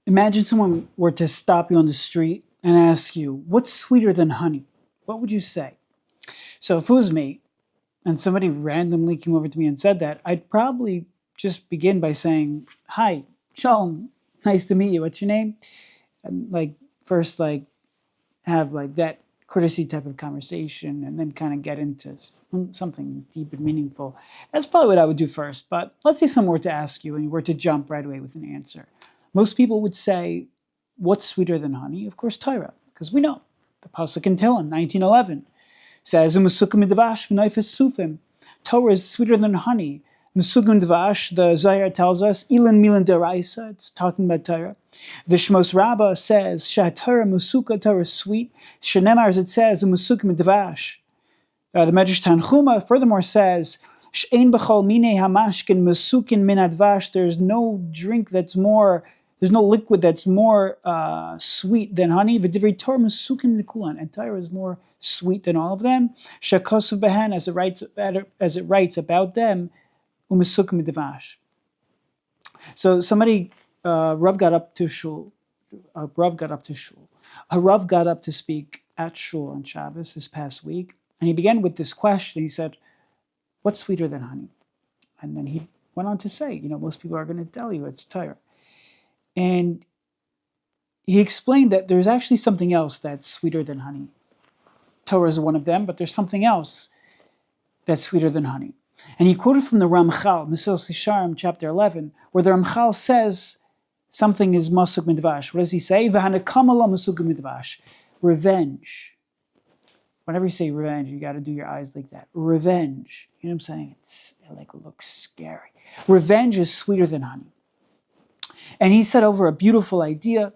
Imagine someone were to stop you on the street and ask you, what's sweeter than honey? What would you say? So if it was me and somebody randomly came over to me and said that, I'd probably just begin by saying, hi, Shalom, nice to meet you. What's your name? And first have that courtesy type of conversation and then kind of get into something deep and meaningful. That's probably what I would do first. But let's say someone were to ask you and you were to jump right away with an answer. Most people would say, what's sweeter than honey? Of course, Torah, because we know. The Pasuk in Tehillim, 19:11, says, Torah is sweeter than honey. Mesugim Dvash, the Zohar tells us, Ilan Milan Deraisa, it's talking about Torah. The Shmos Rabbah says, Torah Musuka, Torah is sweet. Shenemar, as it says, Musukim Dvash. The Medrash Tanchuma furthermore says, She'ein b'chol minei hamashkin Musukin min advash, there's no liquid that's more sweet than honey. V'divrei Torah Musukim nikulan, and Torah is more sweet than all of them. Shekosav behen, as it writes about them, Umisukim Dvash. So somebody, Rav got up to shul. A Rav got up to speak at shul on Shabbos this past week, and he began with this question. He said, "What's sweeter than honey?" And then he went on to say, most people are going to tell you it's Torah. And he explained that there's actually something else that's sweeter than honey. Torah is one of them, but there's something else that's sweeter than honey. And he quoted from the Ramchal, Mesilas Yesharim, chapter 11, where the Ramchal says something is masuk midvash. What does he say? V'hanekama la masuk midvash. Revenge. Whenever you say revenge, you got to do your eyes like that. Revenge. You know what I'm saying? It looks scary. Revenge is sweeter than honey. And he said over a beautiful idea,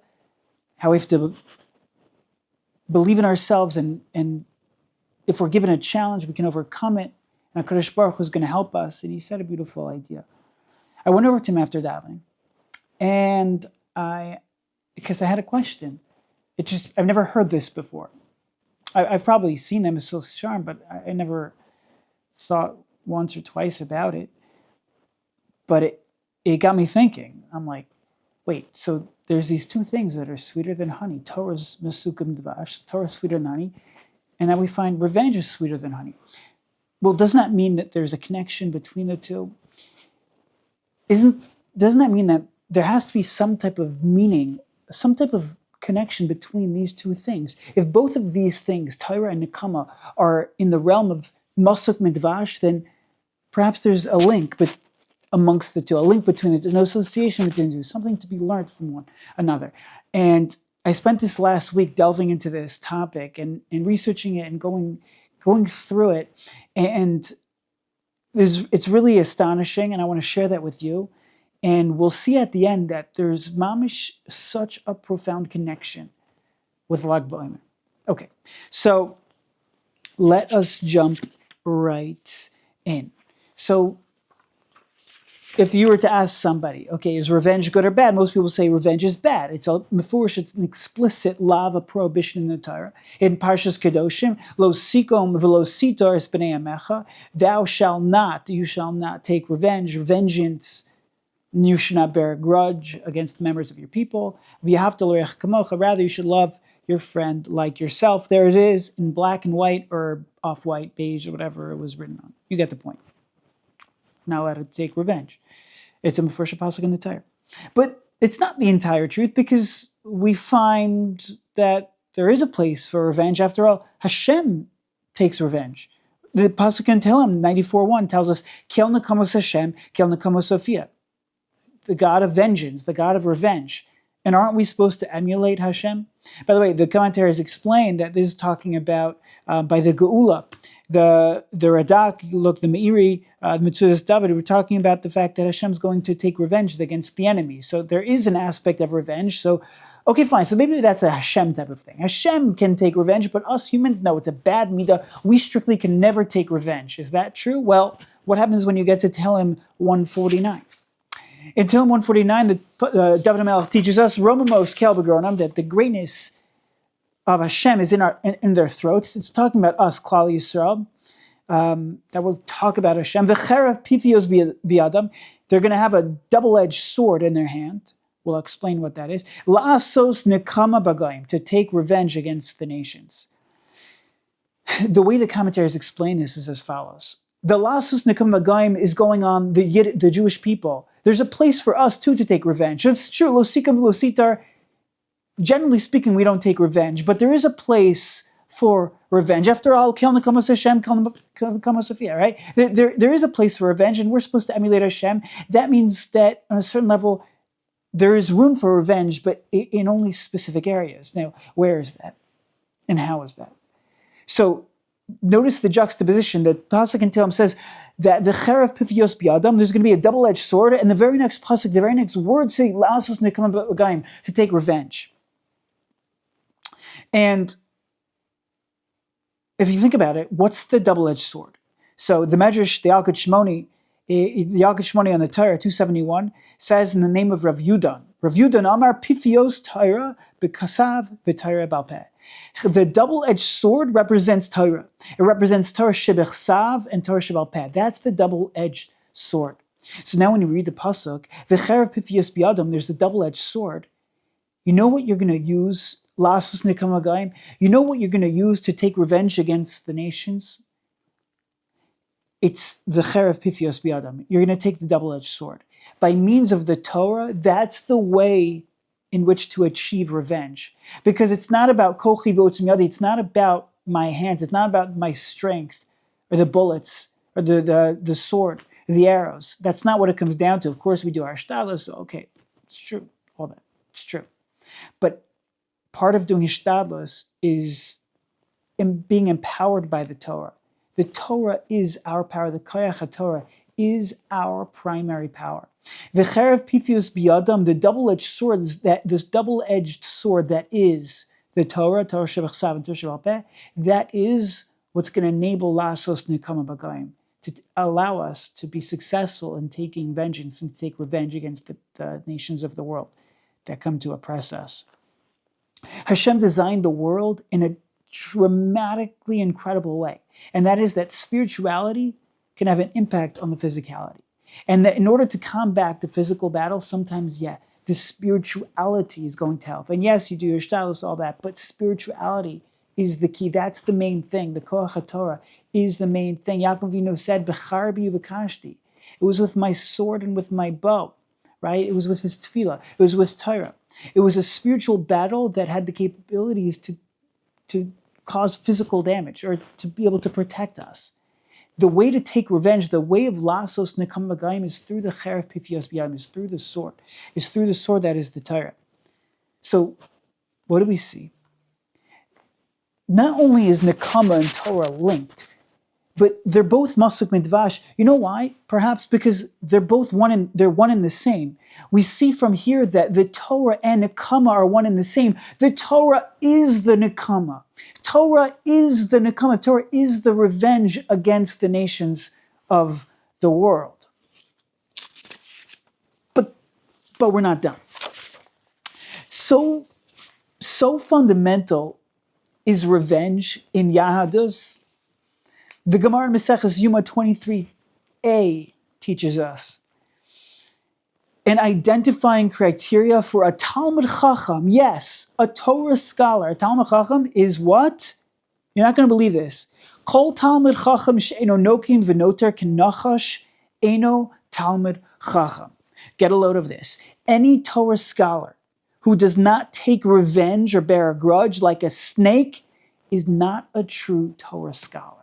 how we have to believe in ourselves, and if we're given a challenge, we can overcome it. And HaKadosh Baruch Hu is going to help us. And he said a beautiful idea. I went over to him after davening, and because I had a question. I've never heard this before. I've probably seen them as Mesilas Yesharim, but I never thought once or twice about it. But it got me thinking. I'm like, wait, so there's these two things that are sweeter than honey. Torah's Mesukim Dvash, Torah is sweeter than honey, and now we find revenge is sweeter than honey. Well, doesn't that mean that there's a connection between the two? Doesn't that mean that there has to be some type of meaning, some type of connection between these two things? If both of these things, Torah and Nekama, are in the realm of Masuk Midvash, then perhaps there's a link amongst the two, a link between the two, an association between the two, something to be learned from one another. And I spent this last week delving into this topic and researching it and going through it, and it's really astonishing, and I want to share that with you. And we'll see at the end that there's mamish such a profound connection with Lag Baomer. Okay, so let us jump right in. So if you were to ask somebody, okay, is revenge good or bad? Most people say revenge is bad. It's an explicit lava prohibition in the Torah. In Parshas Kedoshim, lo sikom v'lo sitor es b'nei amecha, you shall not take revenge, vengeance, you should not bear a grudge against members of your people. V'yahavta l'oreach kamocha, rather you should love your friend like yourself. There it is in black and white, or off-white, beige, or whatever it was written on. You get the point. Not allowed to take revenge. It's a Mefurish Pasuk in the Torah. But it's not the entire truth, because we find that there is a place for revenge. After all, Hashem takes revenge. The Pasuk in Tehillim 94:1 tells us, Kel nekamos Hashem, kel nekamos Sophia. The God of vengeance, the God of revenge. And aren't we supposed to emulate Hashem? By the way, the commentaries explain that this is talking about by the Geula. The Radak, the Meiri, Metzudas David, we're talking about the fact that Hashem's going to take revenge against the enemy. So there is an aspect of revenge. So, okay, fine. So maybe that's a Hashem type of thing. Hashem can take revenge, but us humans, no, it's a bad midah. We strictly can never take revenge. Is that true? Well, what happens when you get to Tehillim 149? In Tehillim 149, David HaMelech teaches us, Romamos Kel B'Gronam, that the greatness of Hashem is in their throats. It's talking about us, Klal Yisrael, that will talk about Hashem. V'cherev pifios bi'adam, they're going to have a double-edged sword in their hand. We'll explain what that is. La'asos nekama b'goyim, to take revenge against the nations. The way the commentaries explain this is as follows. The la'asos nekama b'goyim is going on the Jewish people. There's a place for us too to take revenge. It's true, lo sikam lo sitar, generally speaking, we don't take revenge, but there is a place for revenge. After all, kel nekamas Hashem, kel nekamas Sophia, right? There is a place for revenge, and we're supposed to emulate Hashem. That means that on a certain level, there is room for revenge, but in only specific areas. Now, where is that? And how is that? So, notice the juxtaposition. The pasuk in Tehillim says that the cherev pifios biadam, there's going to be a double-edged sword, and the very next pasuk, the very next word say, la'asos nekama b'goyim, to take revenge. And if you think about it, what's the double-edged sword? So the Medrash, the Yalkut Shmoni on the Torah 271 says in the name of Rav Yudan Amar Pifios Torah b'kasav v'Torah balpeh. The double-edged sword represents Torah. It represents Torah shebechsav and Torah shebalpeh. That's the double-edged sword. So now when you read the pasuk, v'cherev pifios biadam, there's the double-edged sword. You know what you're going to use? La'asos nekama b'goyim. You know what you're going to use to take revenge against the nations? It's the cherev pifios biadam. You're going to take the double-edged sword. By means of the Torah, that's the way in which to achieve revenge. Because it's not about kochi v'otzim yadi, it's not about my hands, it's not about my strength, or the bullets, or the sword, the arrows. That's not what it comes down to. Of course, we do our shtadlus, so okay, it's true, all that, it's true. But part of doing hishtadlus is being empowered by the Torah. The Torah is our power. The koyach HaTorah is our primary power. The cherev pifios biadam, the double-edged sword, this double-edged sword that is the Torah shebechsav and Torah shebalpeh, that is what's going to enable la'asos nekama b'goyim, to allow us to be successful in taking vengeance and to take revenge against the nations of the world that come to oppress us. Hashem designed the world in a dramatically incredible way, and that is that spirituality can have an impact on the physicality. And that in order to combat the physical battle, sometimes, the spirituality is going to help. And yes, you do your shtadlus, all that, but spirituality is the key. That's the main thing. The koach HaTorah is the main thing. Yaakov Avinu said, "B'charbi v'kashti." It was with my sword and with my bow, right? It was with his tefillah. It was with Torah. It was a spiritual battle that had the capabilities to cause physical damage or to be able to protect us. The way to take revenge, the way of la'asos nekama b'goyim is through the cherev pifios biadam, is through the sword. Is through the sword that is the Torah. So, what do we see? Not only is nekama and Torah linked, but they're both masuk midvash. You know why? Perhaps because they're both one and the same. We see from here that the Torah and nekama are one and the same. The Torah is the nekama. Torah is the nekama. Torah is the revenge against the nations of the world. But we're not done. So fundamental is revenge in Yahadus. The Gemara in Maseches Yuma 23a teaches us an identifying criteria for a Talmud Chacham. Yes, a Torah scholar. A Talmud Chacham is what? You're not going to believe this. Kol Talmud Chacham she'eno nokim v'noter kenachash eno Talmud Chacham. Get a load of this. Any Torah scholar who does not take revenge or bear a grudge like a snake is not a true Torah scholar.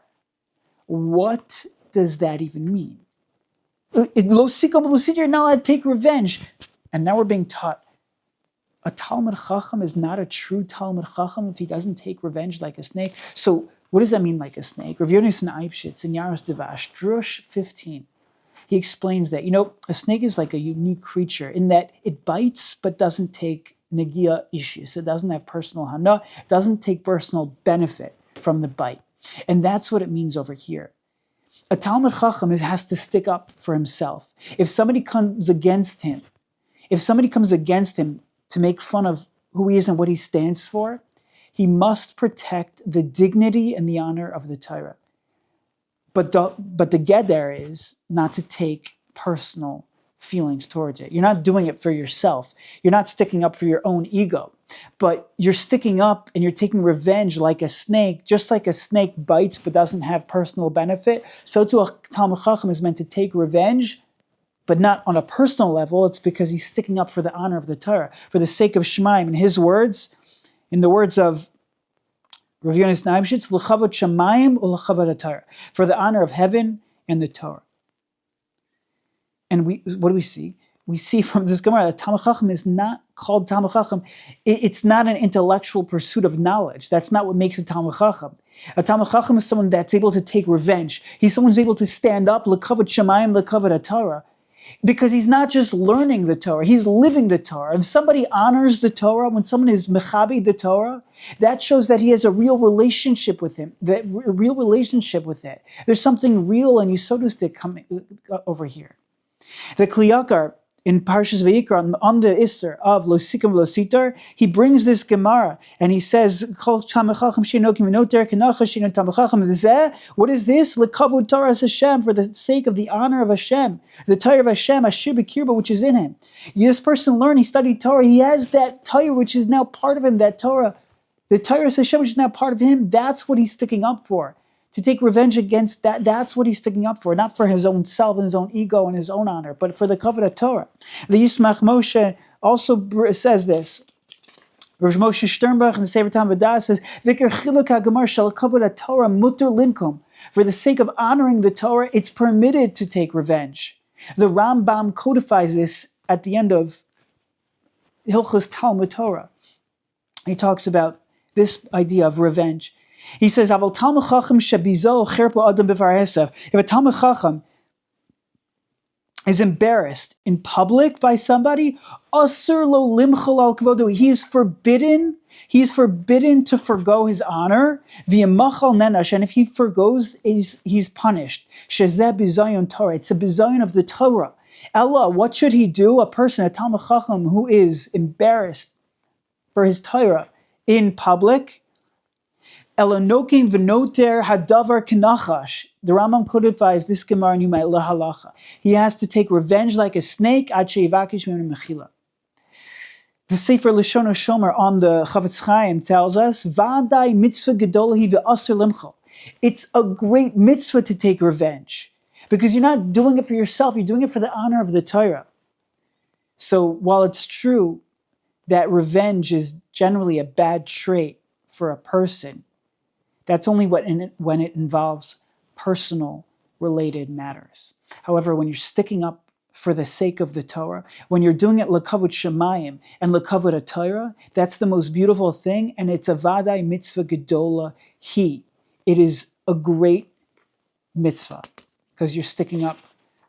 What does that even mean? You're not allowed to take revenge. And now we're being taught a Talmud Chacham is not a true Talmud Chacham if he doesn't take revenge like a snake. So what does that mean, like a snake? Rav Yonason Eibshitz in Yaros Devash, Drush 15, he explains that, a snake is like a unique creature in that it bites but doesn't take negia issues. It doesn't have personal hana, doesn't take personal benefit from the bite. And that's what it means over here. A Talmud Chacham has to stick up for himself. If somebody comes against him to make fun of who he is and what he stands for, he must protect the dignity and the honor of the Torah. But the get there is not to take personal feelings towards it. You're not doing it for yourself. You're not sticking up for your own ego. But you're sticking up and you're taking revenge like a snake. Just like a snake bites but doesn't have personal benefit, so too a Talmid Chacham is meant to take revenge, but not on a personal level. It's because he's sticking up for the honor of the Torah, for the sake of Shemaim. In his words, in the words of Rav Yonis Naimshitz, l'chavod Shemayim u'l'chavod Torah, for the honor of heaven and the Torah. And what do we see? We see from this Gemara that Talmid Chacham is not called Talmid Chacham. It's not an intellectual pursuit of knowledge. That's not what makes a Talmid Chacham. A Talmid Chacham is someone that's able to take revenge. He's someone who's able to stand up, l'kavod Shemayim, l'kavod Torah, because he's not just learning the Torah, he's living the Torah. If somebody honors the Torah, when someone is mechabi the Torah, that shows that he has a real relationship with him, a real relationship with it. There's something real and yesodistic coming over here. The Kliyakar in Parshas Vayikra on the Isser of Lo Sikam Lo Sitar, he brings this Gemara and he says, what is this? L'kavod Torah Hashem, for the sake of the honor of Hashem, the Torah of Hashem, Ashir B'kirba, which is in him. This person learned, he studied Torah, he has that Torah which is now part of him, that Torah, the Torah Hashem which is now part of him. That's what he's sticking up for. To take revenge against that, that's what he's sticking up for, not for his own self and his own ego and his own honor, but for the kavod of Torah. The Yismach Moshe also says this. Rav Moshe Sternbach in the Sefer Tam V'das says, "Vikar chiluk hagemar shel kavod Torah muter linkum." For the sake of honoring the Torah, it's permitted to take revenge. The Rambam codifies this at the end of Hilchos Talmud Torah. He talks about this idea of revenge. He says, "Aval Talmid Chacham shebizo cherpo adam b'var hesav." If a Talmid Chacham is embarrassed in public by somebody, asur lo limchol al kavodo. He is forbidden to forgo his honor. V'yamachal nenash, and if he forgoes, he's punished. Shezeh bizayon Torah. It's a bizayon of the Torah. Ella, what should he do? A person, a Talmid Chacham, who is embarrassed for his Torah in public. Elanokim v'noter hadavar k'nachash. The Rambam codifies this Gemara in Yumai lahalacha. He has to take revenge like a snake. Ad sheyivakish mimenu mechila. The Sefer Lashon HaShomer on the Chavetz Chaim tells us, "V'adai mitzvah gedolahi v'asur limchol." It's a great mitzvah to take revenge, because you're not doing it for yourself. You're doing it for the honor of the Torah. So while it's true that revenge is generally a bad trait for a person, that's only when it involves personal related matters. However, when you're sticking up for the sake of the Torah, when you're doing it l'kavod Shemayim and l'kavod Torah, that's the most beautiful thing, and it's a vadai mitzvah gedola hi. It is a great mitzvah because you're sticking up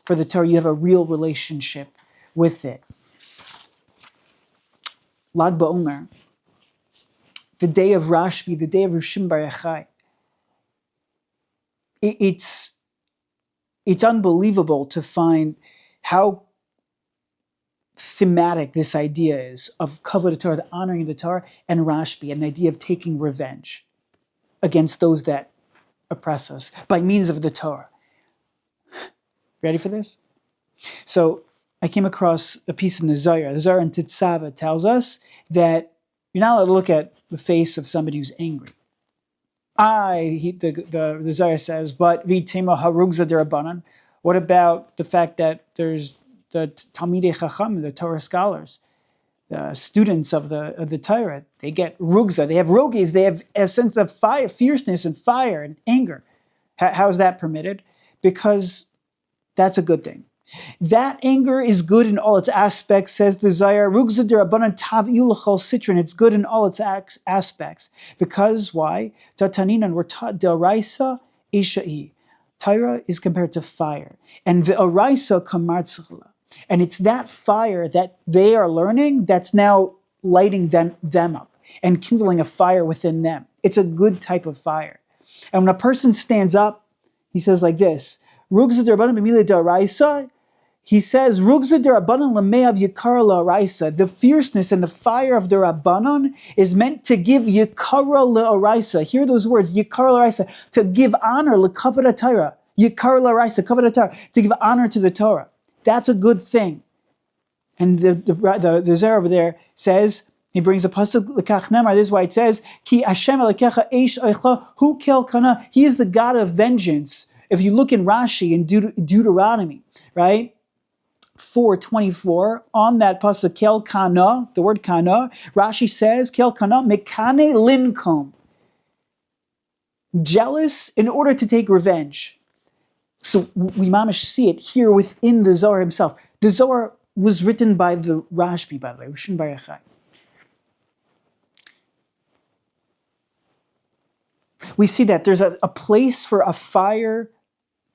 for the Torah. You have a real relationship with it. Lag Baomer, the day of Rashbi, the day of Rav Shimon Bar Yochai. It's unbelievable to find how thematic this idea is of kavod Torah, the honoring of the Torah, and Rashbi, and the idea of taking revenge against those that oppress us by means of the Torah. Ready for this? So I came across a piece in the Zohar. The Zohar in Tetzaveh tells us that you're not allowed to look at the face of somebody who's angry. The Zohar says, but v'tema harugza derabanan. What about the fact that there's the Talmidei Chacham, the Torah scholars, the students of the Torah, they get rugza, they have rogis, they have a sense of fire, fierceness and fire and anger. How is that permitted? Because that's a good thing. That anger is good in all its aspects, says the Zohar. Rugza derabanan taviu l'chol sitrin. It's good in all its aspects. Because why? Tataninan, we're taught de'oraisa isha'i. Torah is compared to fire, and ve'oraisa kamartzchila. And it's that fire that they are learning that's now lighting them up and kindling a fire within them. It's a good type of fire. And when a person stands up, he says like this: Rugza derabanan b'mila de'oraisa. He says, Rugza derabanan l'me'av yikara la'oraisa. The fierceness and the fire of the Rabbanon is meant to give yikara la'oraisa. Hear those words, yikara la'oraisa, to give honor l'kavod Torah. Yikara la'oraisa, kavod Torah, to give honor to the Torah. That's a good thing. And the Zer over there says, he brings a pasuk l'kach nemar. This is why it says, "Ki Hashem Elokecha eish oichla hu kel kana." He is the God of vengeance. If you look in Rashi in Deuteronomy, right, 4:24, on that pasuk kel kana, the word kana, Rashi says kel kana mekane linkom, jealous in order to take revenge. So we mamish see it here within the Zohar himself. The Zohar was written by the Rashbi, by the way, Rishon Bar Yochai. We see that there's a place for a fire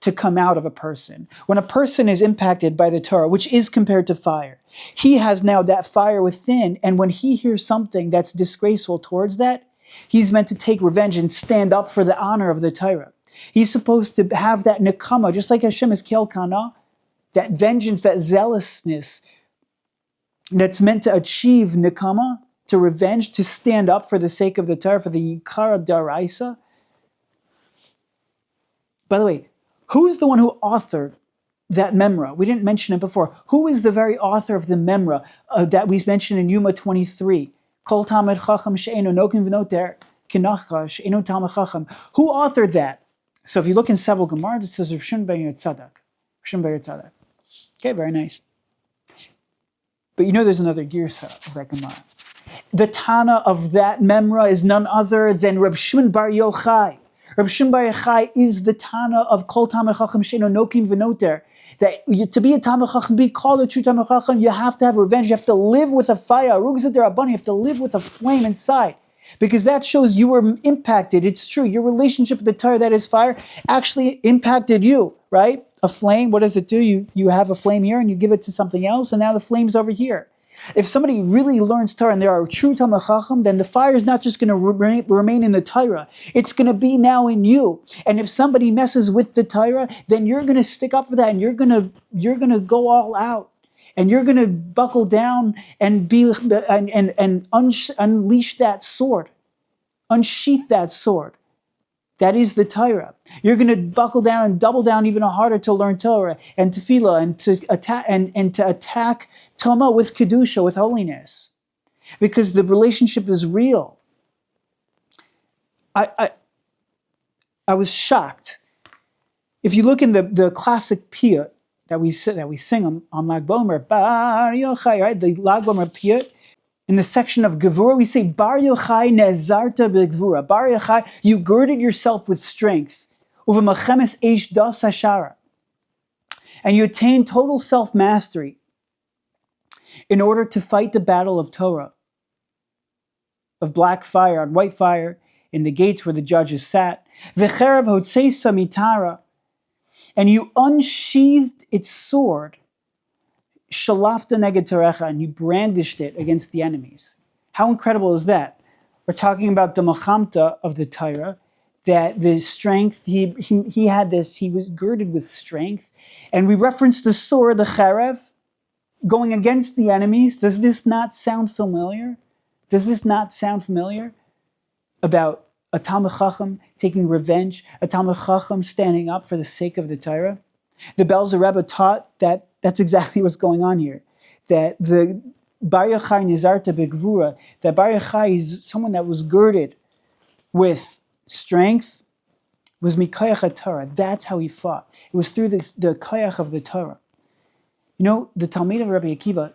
to come out of a person. When a person is impacted by the Torah, which is compared to fire, he has now that fire within, and when he hears something that's disgraceful towards that, he's meant to take revenge and stand up for the honor of the Torah. He's supposed to have that nekama, just like Hashem is kel kana, that vengeance, that zealousness that's meant to achieve nekama, to revenge, to stand up for the sake of the Torah, for the Yikara Daraisa. By the way, who's the one who authored that memra? We didn't mention it before. Who is the very author of the memra that we mentioned in Yuma 23? Kol Talmid Chacham she'eino nokin v'noter kinacha she'eino Talmid Chacham. Who authored that? So if you look in several Gemaras, it says Rishon Bar Yochai. Rishon Bar Yochai. Okay, very nice. But you know there's another girsa of that Gemara. The Tana of that memra is none other than Reb Shimon Bar Yochai. Reb Shimon Bar Yochai is the Tana of Kol Talmid Chacham she'eino nokin v'noter. That to be a Talmid Chacham, be called a true Talmid Chacham, you have to have revenge. You have to live with a fire. You have to live with a flame inside. Because that shows you were impacted. It's true. Your relationship with the Torah, that is fire, actually impacted you, right? A flame, what does it do? You have a flame here and you give it to something else, and now the flame's over here. If somebody really learns Torah and they are a true Talmid Chacham, then the fire is not just going to remain in the Torah. It's going to be now in you. And if somebody messes with the Torah, then you're going to stick up for that, and you're going to go all out. And you're going to buckle down and unleash that sword, unsheath that sword. That is the Torah. You're going to buckle down and double down even harder to learn Torah and tefillah and to attack Toma with kedusha, with holiness, because the relationship is real. I was shocked. If you look in the classic piyut that we sing on Lag Baomer, Bar Yochai, right? The Lag Baomer piyut, in the section of Gevura, we say, Bar Yochai ne'ezarta b'gevura. Bar Yochai, you girded yourself with strength. Uva machemes eish das hashara. And you attained total self-mastery in order to fight the battle of Torah, of black fire on white fire, in the gates where the judges sat. V'cherev hotzeisa mitara. And you unsheathed its sword, shalafta neged torecha, and you brandished it against the enemies. How incredible is that? We're talking about the machamta of the Torah, that the strength, he had this, he was girded with strength. And we reference the sword, the cherev, going against the enemies. Does this not sound familiar? Does this not sound familiar about a Talmid Chacham taking revenge, a Talmid Chacham standing up for the sake of the Torah? The Belzer Rebbe taught that that's exactly what's going on here. That the Bar Yochai nizarta b'gvura, that Bar Yochai is someone that was girded with strength, was mikayach Torah. That's how he fought. It was through the kayach of the Torah. You know, the Talmid of Rabbi Akiva,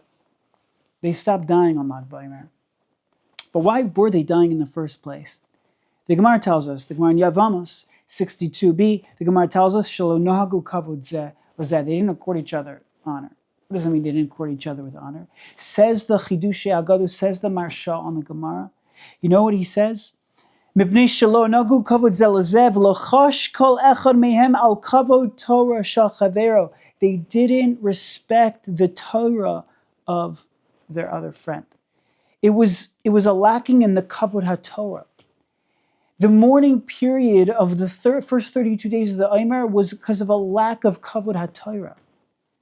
they stopped dying on Lag Baomer. But why were they dying in the first place? The Gemara tells us, the Gemara in Yavamos 62b, the Gemara tells us, Shelo nohagu kavod zeh v'zeh. They didn't accord each other honor. What does that mean? They didn't accord each other with honor. Says the Chidushei Agadu, says the Marsha on the Gemara. You know what he says? Mipnei shelo nohagu kavod zeh l'zeh v'lochash kol echad mehem al kavod Torah shel chavero. They didn't respect the Torah of their other friend. It was a lacking in the kavod haTorah. The mourning period of the first 32 days of the Omer was because of a lack of kavod haTorah.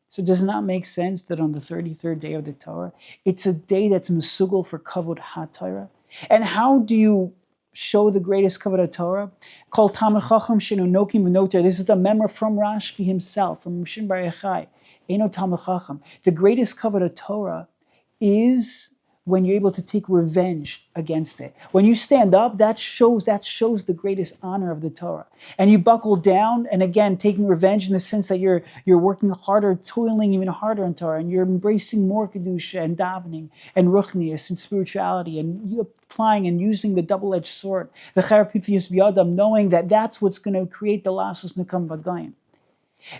So does it not make sense that on the 33rd day of the Torah, it's a day that's mesugal for kavod haTorah? And how do you show the greatest kavod haTorah? Kol Talmid Chacham she'eino nokin v'noter. This is the memra from Rashbi himself, from Rishon Bar Yochai. Eino Talmid Chacham. The greatest kavod of Torah is when you're able to take revenge against it. When you stand up, that shows the greatest honor of the Torah. And you buckle down, and again, taking revenge in the sense that you're working harder, toiling even harder in Torah, and you're embracing more kedusha and davening and ruchnius and spirituality, and you applying and using the double-edged sword, the cher pifius biyadam, knowing that that's what's going to create the lasos nekam v'gayim.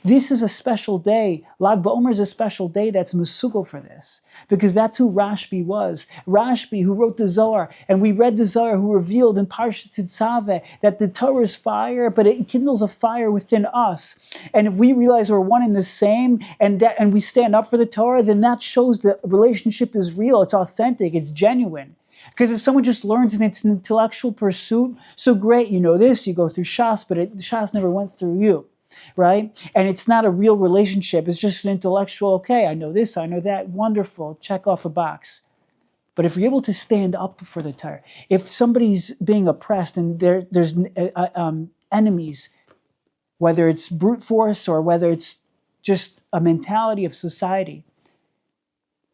This is a special day. Lag Baomer is a special day that's mesugal for this, because that's who Rashbi was. Rashbi, who wrote the Zohar, and we read the Zohar, who revealed in Parshat Tetzaveh that the Torah is fire, but it kindles a fire within us. And if we realize we're one and the same, and we stand up for the Torah, then that shows the relationship is real, it's authentic, it's genuine. Because if someone just learns and it's an intellectual pursuit, so great, you know this, you go through Shas, but Shas never went through you. Right? And it's not a real relationship. It's just an intellectual, okay, I know this, I know that, wonderful, check off a box. But if you're able to stand up for the Torah, if somebody's being oppressed and there's enemies, whether it's brute force or whether it's just a mentality of society,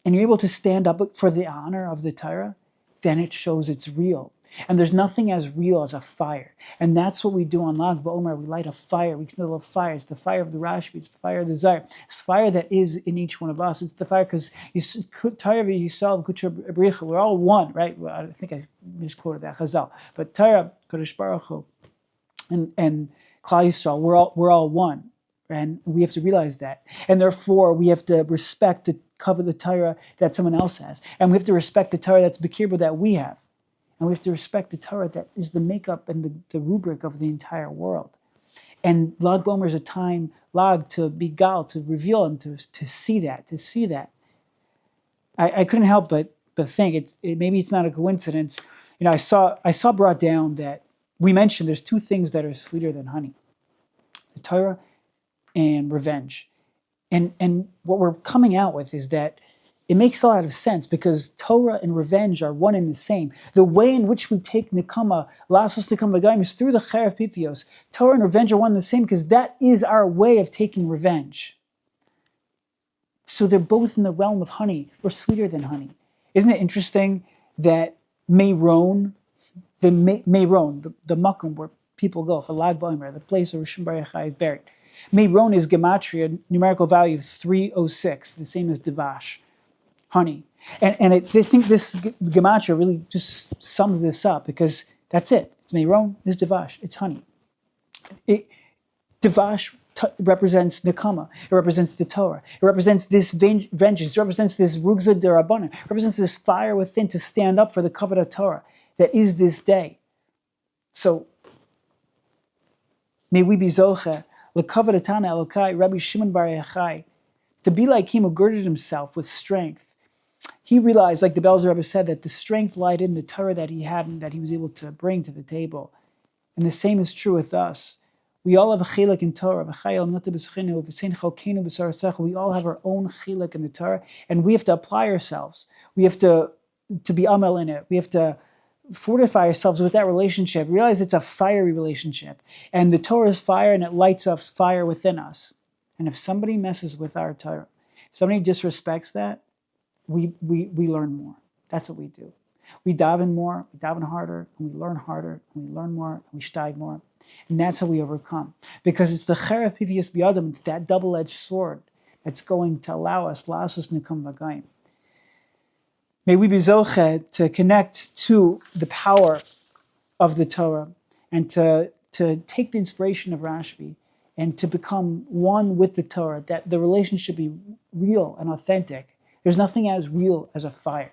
and you're able to stand up for the honor of the Torah, then it shows it's real. And there's nothing as real as a fire. And that's what we do on Lag Baomer. We light a fire. We kindle a fire. It's the fire of the Rashbi. It's the fire of the Zohar. It's the fire that is in each one of us. It's the fire because Torah Yisrael, Kutra, we're all one, right? Well, I think I misquoted that, Chazal. But Torah, Kodesh Baruch Hu, and Klal Yisrael, we're all one. And we have to realize that. And therefore, we have to respect the kavod the Torah that someone else has. And we have to respect the Torah that's Bekirba that we have. And we have to respect the Torah that is the makeup and the rubric of the entire world. And Lag Baomer is a time, Lag, to be gal, to reveal and to see that. I couldn't help but think, maybe it's not a coincidence. You know, I saw brought down that we mentioned there's two things that are sweeter than honey. The Torah and revenge. And what we're coming out with is that it makes a lot of sense because Torah and revenge are one and the same. The way in which we take Nekama, Lasos Nekama Gayim, is through the Cher Pifios. Torah and revenge are one and the same because that is our way of taking revenge. So they're both in the realm of honey, or sweeter than honey. Isn't it interesting that Meron, the makom where people go for Lag Baomer, the place where Rishon Bar Yochai is buried. Meron is gematria, numerical value of 306, the same as Devash. Honey. And they think this gematria really just sums this up because that's it. It's Meron, it's Devash, it's honey. Devash represents Nekama. It represents the Torah. It represents this vengeance. It represents this Rugza Derabbanan. It represents this fire within to stand up for the kavod of Torah that is this day. So, may we be zoche, lekavod atana Elokai, Rabbi Shimon Bar Yochai, to be like him who girded himself with strength. He realized, like the Belzer Rebbe said, that the strength lied in the Torah that he had and that he was able to bring to the table. And the same is true with us. We all have a chilek in Torah. We all have our own chilek in the Torah, and we have to apply ourselves. We have to be amel in it. We have to fortify ourselves with that relationship. Realize it's a fiery relationship, and the Torah is fire, and it lights up fire within us. And if somebody messes with our Torah, if somebody disrespects that, we learn more. That's what we do. We daven more, we daven harder, and we learn harder, and we learn more, and we steig more. And that's how we overcome. Because it's the cher pifius biyadam, it's that double-edged sword that's going to allow us, lasos nekam v'gayim. May we be zoche to connect to the power of the Torah and to take the inspiration of Rashbi and to become one with the Torah, that the relationship be real and authentic. There's nothing as real as a fire.